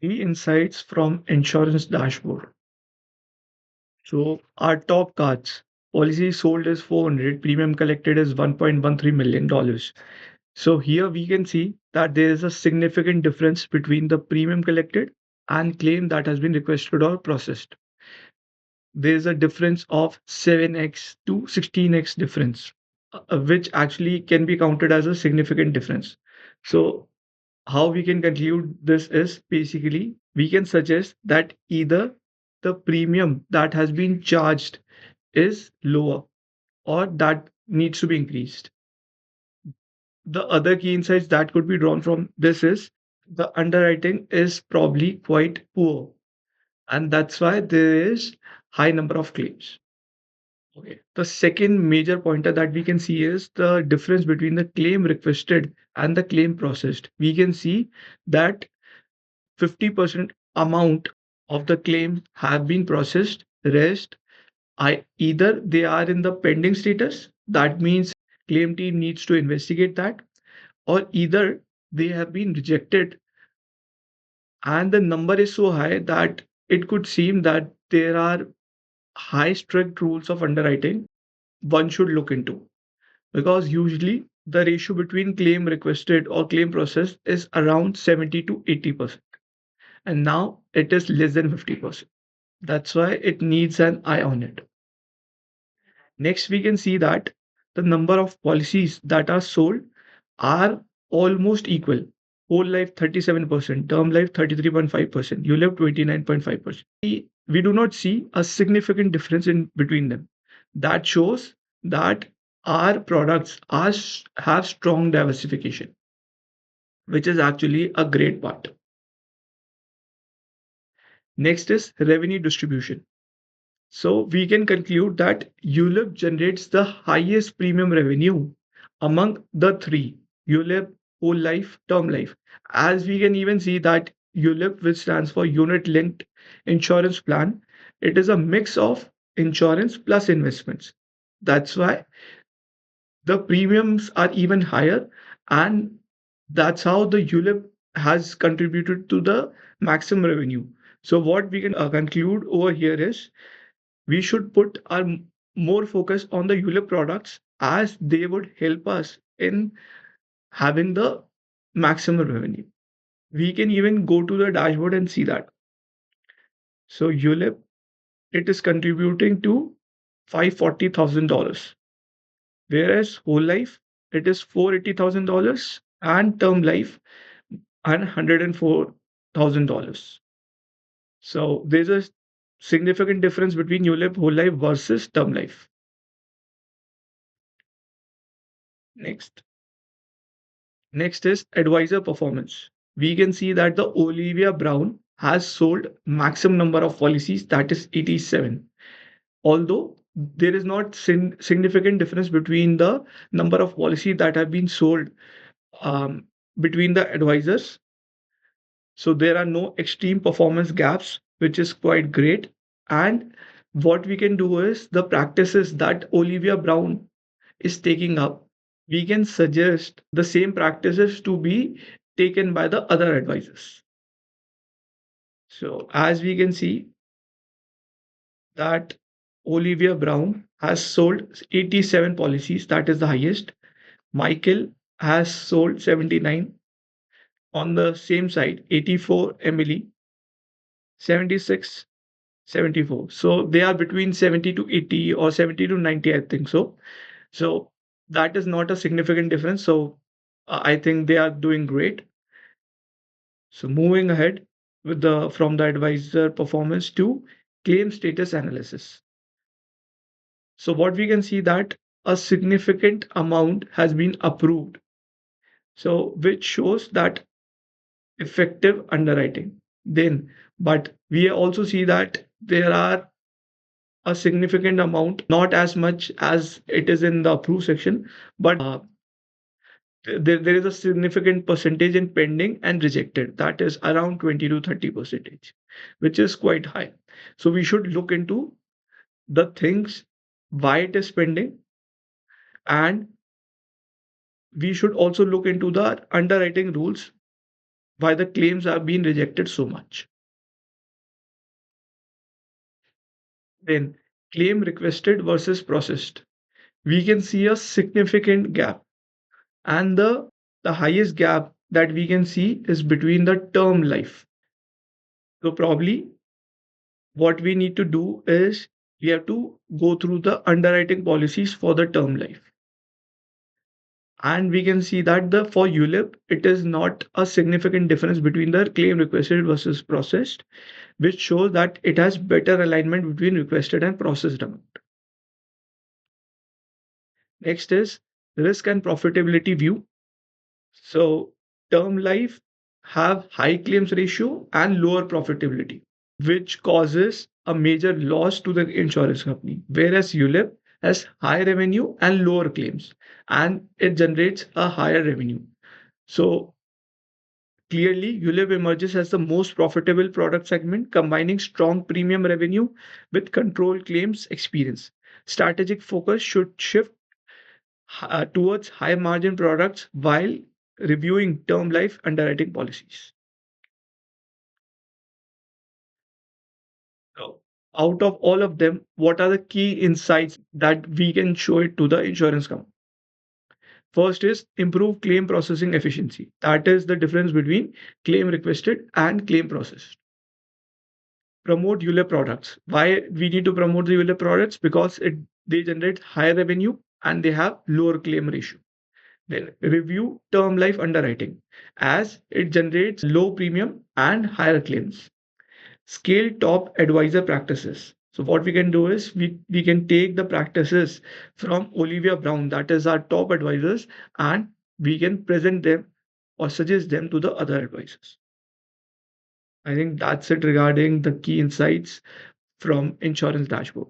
Key insights from insurance dashboard. So our top cards. Policy sold is 400, premium collected is $1.13 million. So here we can see that there is a significant difference between the premium collected and claim that has been requested or processed. There is a difference of 7x to 16x difference, which actually can be counted as a significant difference. So how we can conclude this is basically we can suggest that either the premium that has been charged is lower or that needs to be increased. The other key insights that could be drawn from this is the underwriting is probably quite poor, and that's why there is high number of claims. Okay. The second major pointer that we can see is the difference between the claim requested and the claim processed. We can see that 50% amount of the claim have been processed. Rest, either they are in the pending status, that means claim team needs to investigate that, or either they have been rejected and the number is so high that it could seem that there are high strict rules of underwriting one should look into, because usually the ratio between claim requested or claim processed is around 70 to 80%, and now it is less than 50%. That's why it needs an eye on it. Next, we can see that the number of policies that are sold are almost equal. Whole life 37%, term life 33.5%, you live 29.5%. We do not see a significant difference in between them. That shows that our products have strong diversification, which is actually a great part. Next is revenue distribution. So we can conclude that ULIP generates the highest premium revenue among the three: ULIP, whole life, term life. As we can even see that ULIP, which stands for unit linked insurance plan, it is a mix of insurance plus investments. That's why the premiums are even higher, and that's how the ULIP has contributed to the maximum revenue. So what we can conclude over here is we should put our more focus on the ULIP products, as they would help us in having the maximum revenue. We can even go to the dashboard and see that. So ULIP, it is contributing to $540,000, whereas whole life, it is $480,000, and term life and $104,000. So there's a significant difference between ULIP, whole life versus term life. Next. Next is advisor performance. We can see that the Olivia Brown has sold maximum number of policies, that is 87. Although there is not significant difference between the number of policies that have been sold um, between the advisors. So there are no extreme performance gaps, which is quite great. And what we can do is the practices that Olivia Brown is taking up, we can suggest the same practices to be taken by the other advisors. So as we can see that Olivia Brown has sold 87 policies, that is the highest. Michael has sold 79. On the same side, 84 Emily, 76, 74. So they are between 70 to 80 or 70 to 90, I think so. So that is not a significant difference. So I think they are doing great. So moving ahead with the from the advisor performance to claim status analysis. So what we can see that a significant amount has been approved. So which shows that effective underwriting. Then, but we also see that there are a significant amount, not as much as it is in the approved section, but there is a significant percentage in pending and rejected. That is around 20 to 30 percentage, which is quite high. So we should look into the things why it is pending, and we should also look into the underwriting rules why the claims are being rejected so much. Then claim requested versus processed. We can see a significant gap, and the highest gap that we can see is between the term life. So probably what we need to do is we have to go through the underwriting policies for the term life. And we can see that the for ULIP, it is not a significant difference between the claim requested versus processed, which shows that it has better alignment between requested and processed amount. Next is risk and profitability view. So term life have high claims ratio and lower profitability, which causes a major loss to the insurance company. Whereas ULIP has high revenue and lower claims, and it generates a higher revenue. So clearly, ULIP emerges as the most profitable product segment, combining strong premium revenue with controlled claims experience. Strategic focus should shift towards high margin products while reviewing term life underwriting policies. So, out of all of them, what are the key insights that we can show it to the insurance company? First is improve claim processing efficiency. That is the difference between claim requested and claim processed. Promote ULIP products. Why we need to promote the ULIP products? Because they generate higher revenue and they have lower claim ratio. Then review term life underwriting as it generates low premium and higher claims. Scale top advisor practices. So what we can do is we can take the practices from Olivia Brown, that is our top advisors, and we can present them or suggest them to the other advisors. I think that's it regarding the key insights from insurance dashboard.